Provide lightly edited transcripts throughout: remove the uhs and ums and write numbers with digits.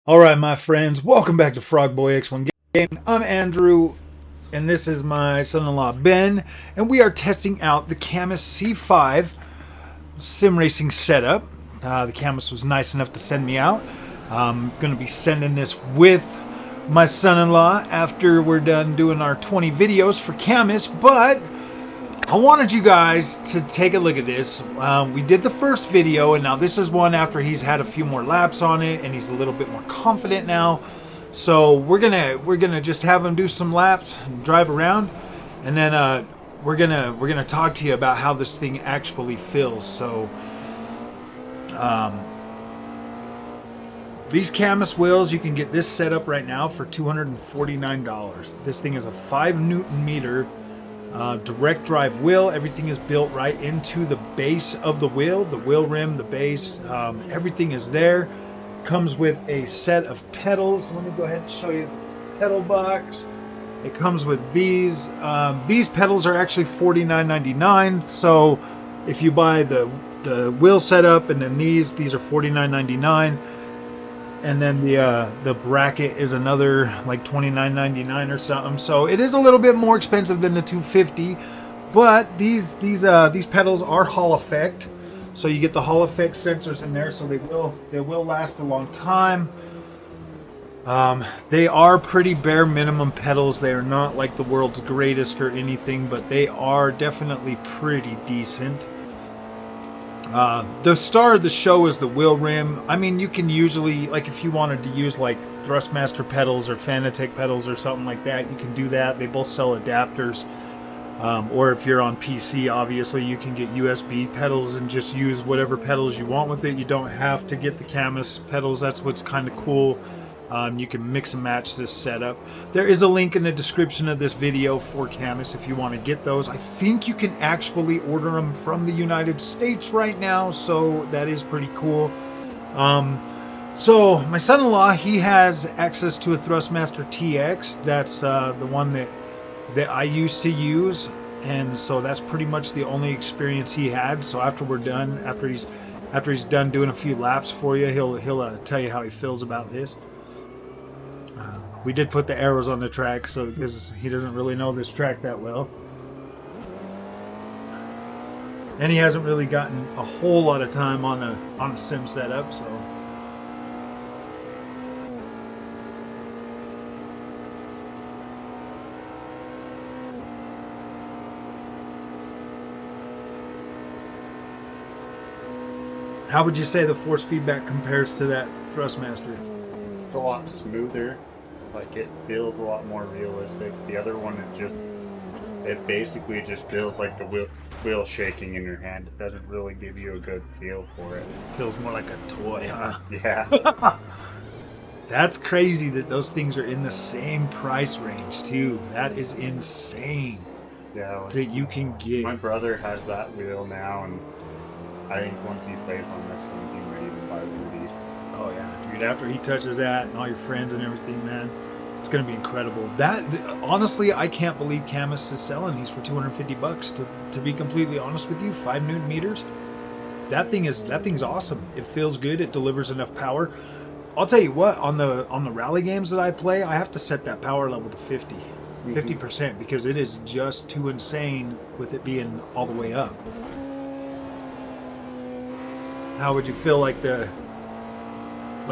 All right, my friends, welcome back to Frogboy X1 Game. I'm Andrew, and this is my son-in-law Ben, and we are testing out the CAMMUS C5 sim racing setup. The CAMMUS was nice enough to send me out. I'm going to be sending this with my son-in-law after we're done doing our 20 videos for CAMMUS, but I wanted you guys to take a look at this. We did the first video, and now this is one after he's had a few more laps on it, and he's a little bit more confident now. So we're gonna just have him do some laps and drive around, and then we're gonna talk to you about how this thing actually feels. So these CAMMUS wheels, you can get this set up right now for $249. This thing is a 5 Newton meter. Direct drive wheel. Everything is built right into the base of the wheel rim, the base, everything is there. Comes with a set of pedals. Let me go ahead and show you the pedal box. It comes with these. These pedals are actually $49.99. So if you buy the wheel setup and then these are $49.99. And then the bracket is another like $29.99 or something. So it is a little bit more expensive than the $250, but these pedals are Hall effect, so you get the Hall effect sensors in there, so they will last a long time. They are pretty bare minimum pedals. They are not like the world's greatest or anything, but they are definitely pretty decent. The star of the show is the wheel rim. I mean, you can usually, like if you wanted to use like Thrustmaster pedals or Fanatec pedals or something like that, you can do that. They both sell adapters. Or if you're on PC, obviously you can get USB pedals and just use whatever pedals you want with it. You don't have to get the CAMMUS pedals. That's what's kind of cool. You can mix and match this setup. There is a link in the description of this video for CAMMUS if you want to get those. I think you can actually order them from the United States right now, so that is pretty cool. So my son-in-law, he has access to a Thrustmaster TX. That's the one that I used to use, and so that's pretty much the only experience he had. So after we're done, after he's done doing a few laps for you, he'll tell you how he feels about this. We did put the arrows on the track, so because he doesn't really know this track that well, and he hasn't really gotten a whole lot of time on a sim setup. So how would you say the force feedback compares to that Thrustmaster? It's a lot smoother. Like, it feels a lot more realistic. The other one, it basically just feels like the wheel shaking in your hand. It doesn't really give you a good feel for it. Feels more like a toy, huh? Yeah. That's crazy that those things are in the same price range too. That is insane. Yeah. Like, that you can get. my brother has that wheel now, and I think once he plays on this one, he might even buy one of these. Oh yeah, dude! After he touches that and all your friends and everything, man, it's gonna be incredible. Honestly, I can't believe CAMMUS is selling these for $250. To be completely honest with you, 5 Newton meters. That thing's awesome. It feels good. It delivers enough power. I'll tell you what, on the rally games that I play, I have to set that power level to 50%, because it is just too insane with it being all the way up. How would you feel like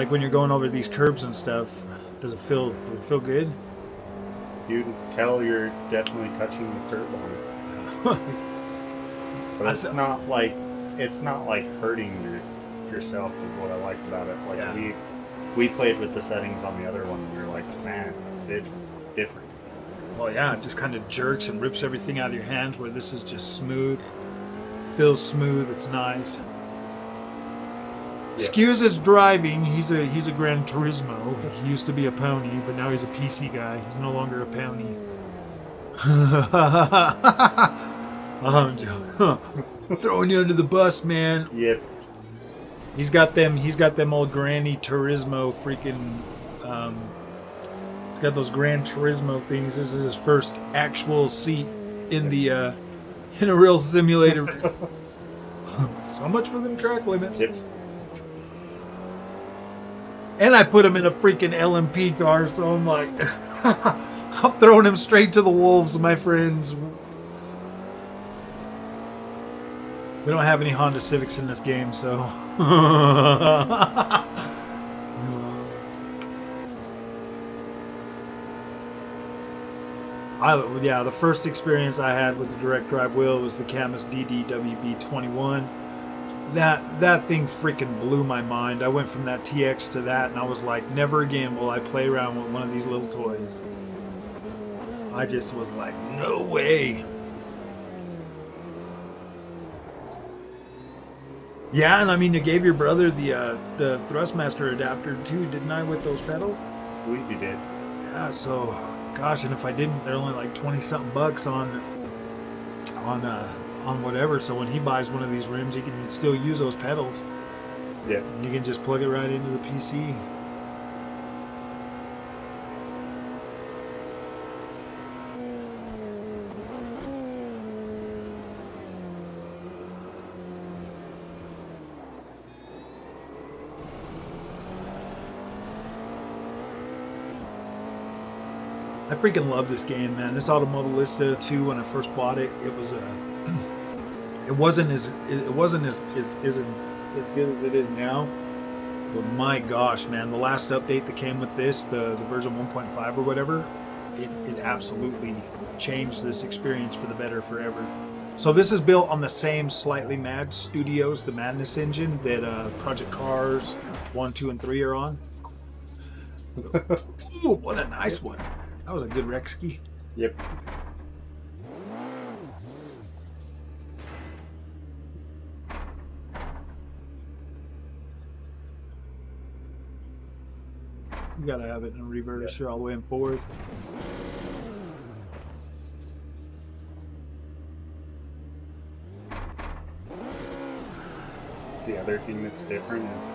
when you're going over these curbs and stuff? Does it feel good? You can tell you're definitely touching the curb on it. But it's not like hurting yourself is what I like about it. Like, yeah. we played with the settings on the other one, and we were like, man, it's different. Well, yeah, it just kind of jerks and rips everything out of your hands, where this is just smooth. Feels smooth. It's nice. Yeah. Excuse his driving. He's a Gran Turismo. He used to be a pony, but now he's a PC guy. He's no longer a pony. I'm throwing you under the bus, man. Yep. He's got them old Granny Turismo freaking. He's got those Gran Turismo things. This is his first actual seat in a real simulator. So much for them track limits. Yep. And I put him in a freaking LMP car, so I'm like, I'm throwing him straight to the wolves, my friends. We don't have any Honda Civics in this game, so. Yeah, the first experience I had with the direct drive wheel was the CAMMUS DDWB21. That thing freaking blew my mind. I went from that TX to that, and I was like, never again will I play around with one of these little toys. I just was like, no way. Yeah, and I mean, you gave your brother the Thrustmaster adapter too, didn't I, with those pedals? I believe you did. Yeah, so, gosh, and if I didn't, they're only like 20-something bucks on whatever. So when he buys one of these rims, he can still use those pedals. Yeah. You can just plug it right into the PC. I freaking love this game, man. This Automobilista 2, when I first bought it, it was it wasn't as good as it is now. But my gosh, man, the last update that came with this, the version 1.5 or whatever, it absolutely changed this experience for the better forever. So this is built on the same Slightly Mad Studios, the Madness engine that Project Cars 1, 2, and 3 are on. Ooh, what a nice one. That was a good wreck ski. Yep. You gotta have it in a reverter, sure, all the way and forth. The other thing that's different is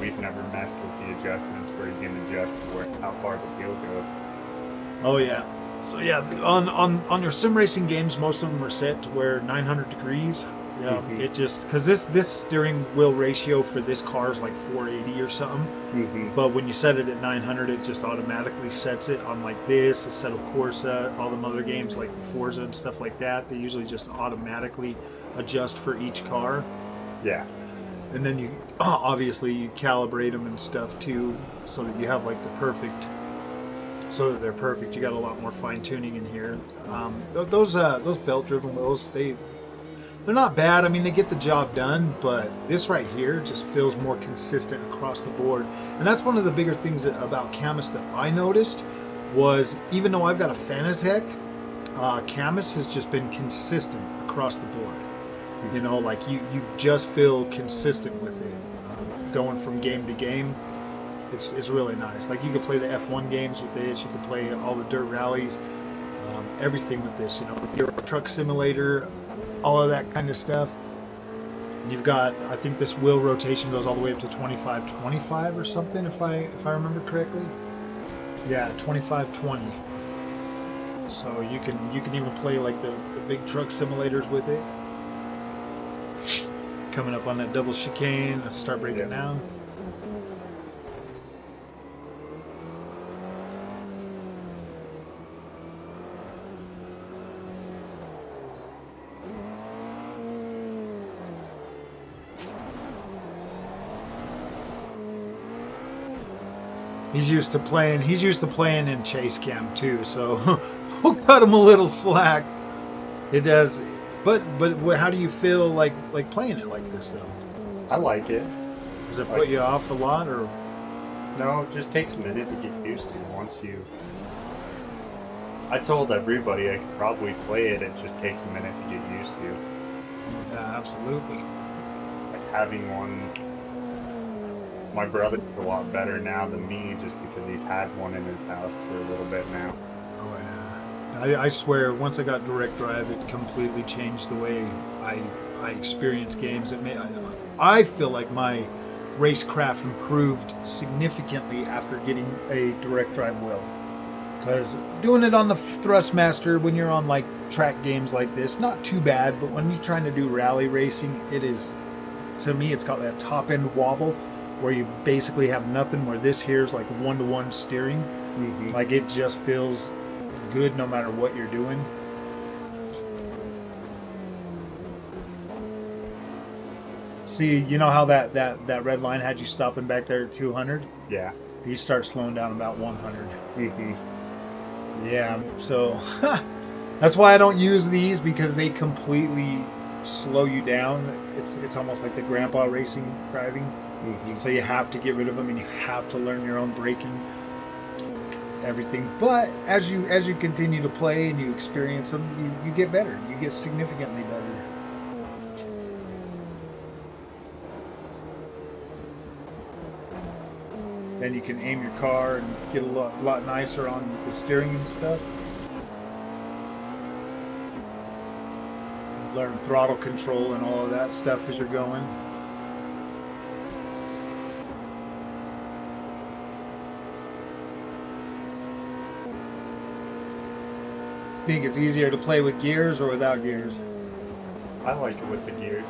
we've never messed with the adjustments where you can adjust how far the wheel goes. Oh yeah. So yeah, on your sim racing games, most of them are set to where 900 degrees. Yeah, Mm-hmm. it just because this steering wheel ratio for this car is like 480 or something. Mm-hmm. But when you set it at 900, it just automatically sets it on like this. It's set of Corsa, all them other games like Forza and stuff like that. They usually just automatically adjust for each car. Yeah. And then you obviously you calibrate them and stuff too, so that you have like the perfect, so that they're perfect. You got a lot more fine tuning in here. Those belt driven wheels, they're not bad. I mean, they get the job done, but this right here just feels more consistent across the board. And that's one of the bigger things about CAMMUS that I noticed was, even though I've got a Fanatec, CAMMUS has just been consistent across the board. You know, like you just feel consistent with it. Going from game to game, it's really nice. Like you could play the F1 games with this. You could play all the dirt rallies, everything with this. You know, Euro Truck Simulator, all of that kind of stuff. And you've got, I think this wheel rotation goes all the way up to 25/25 or something, if I remember correctly. Yeah, 25/20. So you can even play like the big truck simulators with it. Coming up on that double chicane, start breaking down. He's used to playing in chase cam too, so we'll cut him a little slack. It does. But how do you feel like playing it like this though? I like it. Does it put you off a lot, or? No, it just takes a minute to get used to. Once you, I told everybody I could probably play it. It just takes a minute to get used to. Yeah, absolutely. Like having one. My brother's a lot better now than me, just because he's had one in his house for a little bit now. Oh yeah. I swear, once I got direct drive, it completely changed the way I experience games. I feel like my racecraft improved significantly after getting a direct drive wheel. Because doing it on the Thrustmaster, when you're on like track games like this, not too bad. But when you're trying to do rally racing, it is, to me, it's got that top end wobble. where you basically have nothing, where this here is like one-to-one steering. Mm-hmm. Like it just feels good no matter what you're doing. See, you know how that red line had you stopping back there at 200? Yeah. You start slowing down about 100. Mm-hmm. Yeah, so that's why I don't use these, because they completely slow you down. It's almost like the grandpa racing driving. Mm-hmm. So you have to get rid of them, and you have to learn your own braking, everything. But as you continue to play and you experience them, you get better. You get significantly better. Then you can aim your car and get a lot nicer on the steering and stuff. Learn throttle control and all of that stuff as you're going. Think it's easier to play with gears or without gears? I like it with the gears.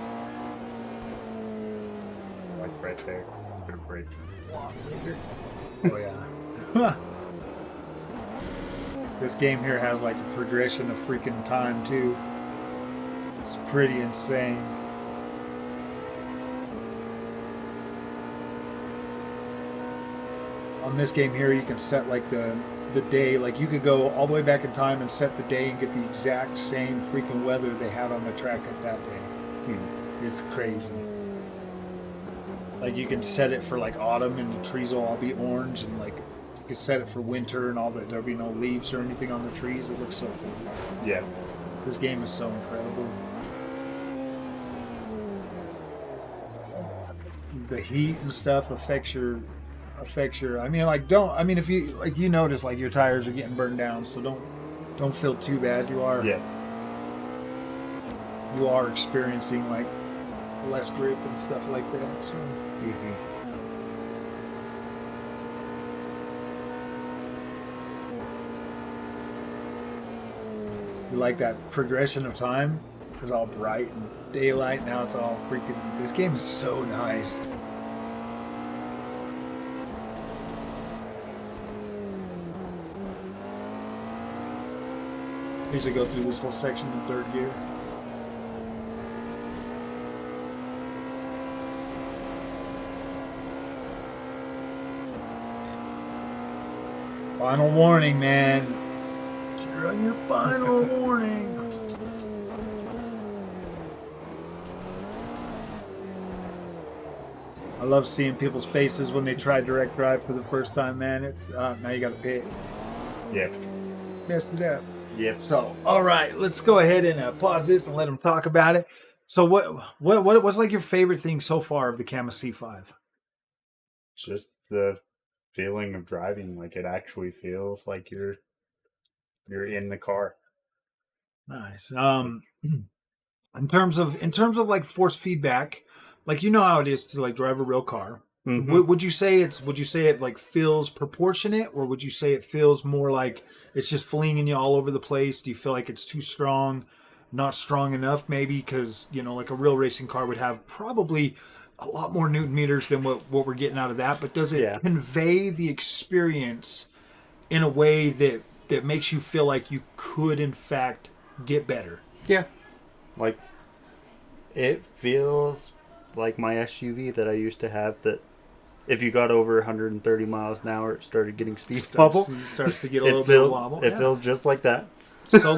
Like right there. Gonna break. Oh yeah. This game here has like a progression of freaking time too. It's pretty insane. On this game here, you can set like the day. Like you could go all the way back in time and set the day and get the exact same freaking weather they had on the track at that day. It's crazy. Like you can set it for like autumn and the trees will all be orange, and like you can set it for winter and all that there'll be no leaves or anything on the trees. It looks so cool. Yeah. This game is so incredible. The heat and stuff affects your I mean, like if you like, you notice like your tires are getting burned down, so don't feel too bad. You are experiencing like less grip and stuff like that. So you like that progression of time. It was all bright and daylight. Now it's all freaking. This game is so nice. Usually go through this whole section in third gear. Final warning, man. You're on your final warning. I love seeing people's faces when they try direct drive for the first time, man. It's now you got to pay. Yep. Messed it up. Yep. So, all right, let's go ahead and pause this and let them talk about it. So, what's like your favorite thing so far of the CAMMUS C5? Just the feeling of driving. Like it actually feels like you're in the car. Nice. In terms of like force feedback, like you know how it is to like drive a real car. Mm-hmm. Would you say it like feels proportionate, or would you say it feels more like it's just flinging you all over the place? Do you feel like it's too strong, not strong enough, maybe? Because like a real racing car would have probably a lot more Newton meters than what we're getting out of that. But does it convey the experience in a way that makes you feel like you could in fact get better? Yeah. Like it feels like my SUV that I used to have, that if you got over 130 miles an hour, it started getting speed bubble. Starts to get a little bit of wobble. It feels just like that. So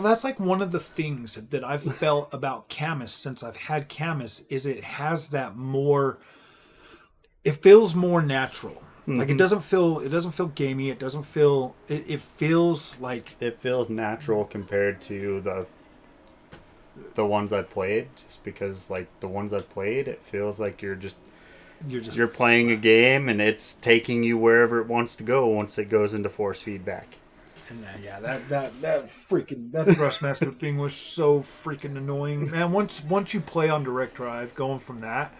that's like one of the things that I've felt about CAMMUS since I've had CAMMUS is it has that more. It feels more natural. Mm-hmm. Like it doesn't feel gamey. It doesn't feel. It feels like it feels natural compared to the ones I've played. Just because like the ones I've played, it feels like you're playing a game and it's taking you wherever it wants to go once it goes into force feedback. And that Thrustmaster thing was so freaking annoying. Man, once you play on direct drive, going from that,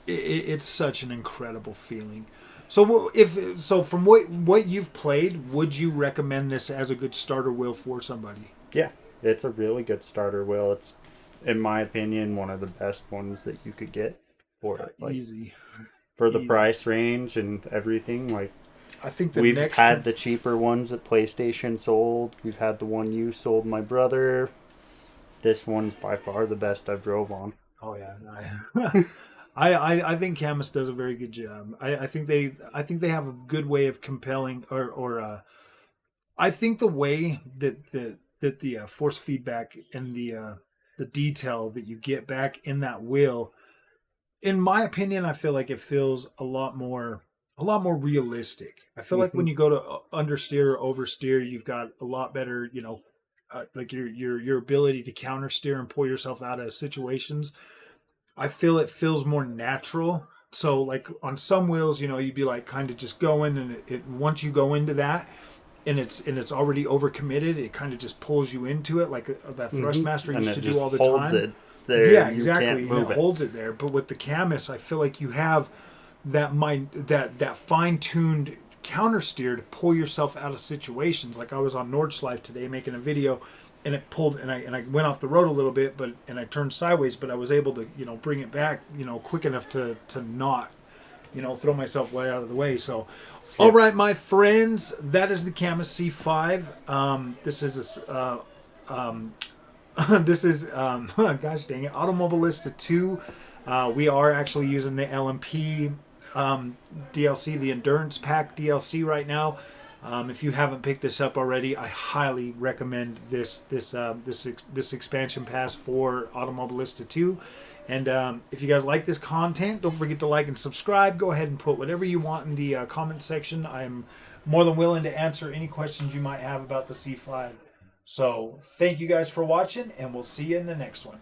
it's such an incredible feeling. So from what you've played, would you recommend this as a good starter wheel for somebody? Yeah, it's a really good starter wheel. It's, in my opinion, one of the best ones that you could get. for it. Like, Easy. for the Easy. price range and everything. Like, I think the we've next had the cheaper ones that PlayStation sold. We've had the one you sold my brother. This one's by far the best I've drove on. Oh yeah, I think CAMMUS does a very good job. I think they have a good way of compelling I think the way that the force feedback and the detail that you get back in that wheel, in my opinion, I feel like it feels a lot more realistic. I feel like when you go to understeer or oversteer, you've got a lot better, like your ability to countersteer and pull yourself out of situations. I feel it feels more natural. So like on some wheels, you'd be like kind of just going, and it once you go into that, and it's already overcommitted, it kind of just pulls you into it, like that Thrustmaster And used it to just do all the holds time. it there. Yeah, You exactly. can't And move it it. holds it there. But with the CAMMUS, I feel like you have that fine-tuned countersteer to pull yourself out of situations. Like I was on Nordschleife today making a video, and it pulled, and I went off the road a little bit, and I turned sideways, but I was able to bring it back quick enough to not throw myself way out of the way. So, all right, my friends, that is the CAMMUS C5. This is this is gosh dang it, Automobilista 2. We are actually using the LMP DLC, the Endurance Pack DLC right now. If you haven't picked this up already, I highly recommend this expansion pass for Automobilista 2. And if you guys like this content, don't forget to like and subscribe. Go ahead and put whatever you want in the comment section. I'm more than willing to answer any questions you might have about the C5. So thank you guys for watching, and we'll see you in the next one.